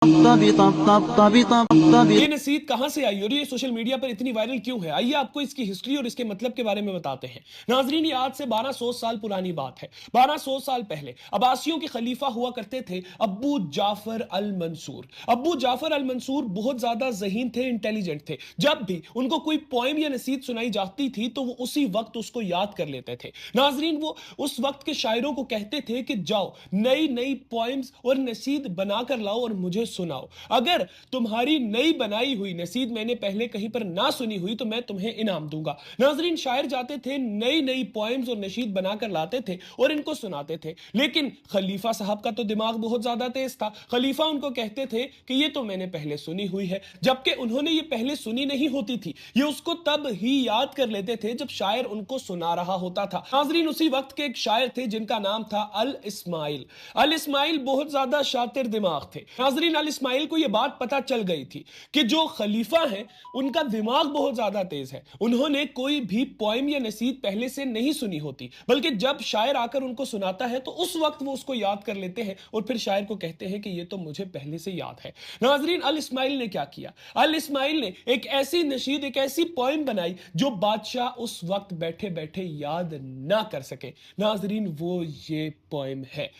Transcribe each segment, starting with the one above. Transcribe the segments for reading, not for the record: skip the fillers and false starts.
ये नसीहत कहां से आई और ये सोशल मीडिया पर इतनी वायरल क्यों है? आइए आपको इसकी हिस्ट्री और इसके मतलब के बारे में बताते हैं। नाजरीन, ये आज से 1200 साल पुरानी बात है। 1200 साल पहले अब्बासियों के खलीफा हुआ करते थे अब्बू जाफर अल मंसूर। अब्बू जाफर अल मंसूर बहुत ज्यादा ज़हीन थे, इंटेलिजेंट थे। जब भी उनको कोई पोएम या नसीहत सुनाई जाती थी तो वो उसी वक्त उसको याद कर लेते थे। नाजरीन, वो उस वक्त के शायरों को कहते थे कि जाओ नई नई पोएम्स और नसीहत बनाकर लाओ और मुझे सुनाओ। अगर तुम्हारी नई बनाई हुई नसीहत मैंने पहले कहीं पर ना सुनी हुई तो मैं तुम्हें इनाम दूंगा। नाजरीन, शायर जाते थे, नई नई पोएम्स और नसीहत बनाकर लाते थे और इनको सुनाते थे। लेकिन खलीफा साहब का तो दिमाग बहुत ज्यादा तेज था। खलीफा उनको कहते थे कि ये तो मैंने पहले सुनी हुई है, जबकि उन्होंने ये पहले सुनी नहीं होती थी। ये उसको तब ही याद कर लेते थे जब शायर उनको सुना रहा होता था। नाजरीन, उसी वक्त के एक शायर थे जिनका नाम था अल इस्माइल। अल इस्माइल बहुत ज्यादा शातिर दिमाग थे। नाजरीन, अल इस्माइल को यह बात पता चल गई थी कि जो खलीफा हैं उनका दिमाग बहुत ज्यादा तेज है। उन्होंने कोई भी पोएम या नसीहत पहले से नहीं सुनी होती, बल्कि जब शायर आकर उनको सुनाता है तो उस वक्त वो उसको याद कर लेते हैं और फिर शायर को कहते हैं कि ये तो मुझे पहले से याद है। नाजरीन, अल इस्माइल ने क्या किया? अल इस्माइल ने एक ऐसी नशीद, एक ऐसी पोएम बनाई जो बादशाह उस वक्त बैठे बैठे याद ना कर सके। नाजरीन, वो ये पोएम है।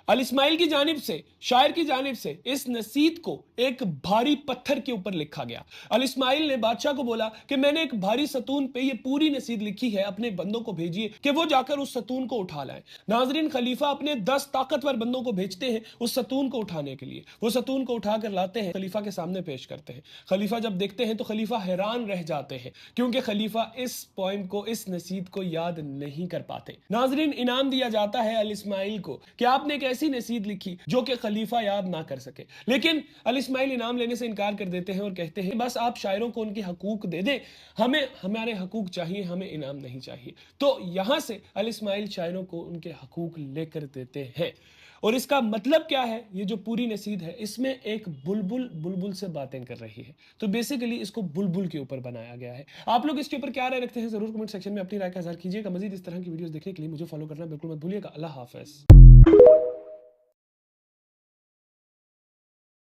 अल इस्माइल की जानिब से, शायर की जानिब से इस नसीहत को एक भारी पत्थर के ऊपर लिखा गया। अल इस्माइल ने बादशाह को बोला कि मैंने एक भारी सतून पे ये पूरी नसीहत लिखी है, अपने बंदों को भेजिए कि वो जाकर उस सतून को उठा लाएं। नाजरीन, खलीफा अपने 10 ताकतवर बंदों को भेजते हैं उस सतून को उठाने के लिए। वो सतून को उठाकर लाते हैं, खलीफा के सामने पेश करते हैं। खलीफा जब देखते हैं तो खलीफा हैरान रह जाते हैं, क्योंकि खलीफा इस पोएम को, इस नसीहत को याद नहीं कर पाते। नाजरीन, इनाम दिया जाता है अल इस्माइल को कि आपने एक ऐसी नसीहत लिखी जो कि खलीफा याद ना कर सके। लेकिन अल इस्माइल इनाम लेने से इनकार कर देते हैं और कहते हैं बस आप शायरों को उनके हकूक दे दें, हमें हमारे हकूक चाहिए, हमें इनाम नहीं चाहिए। तो यहां से अल इस्माइल शायरों को उनके हकूक लेकर देते हैं। और इसका मतलब क्या है? ये जो पूरी नसीहत है इसमें एक बुलबुल बुलबुल से बातें कर रही है। तो बेसिकली इसको बुलबुल के ऊपर बनाया गया है। आप लोग इसके ऊपर क्या राय रखते हैं जरूर कमेंट सेक्शन में अपनी राय का इज़हार कीजिएगा। मजीद इस तरह की वीडियोस देखने के लिए मुझे फॉलो करना बिल्कुल मत भूलिएगा। अल्लाह हाफिज।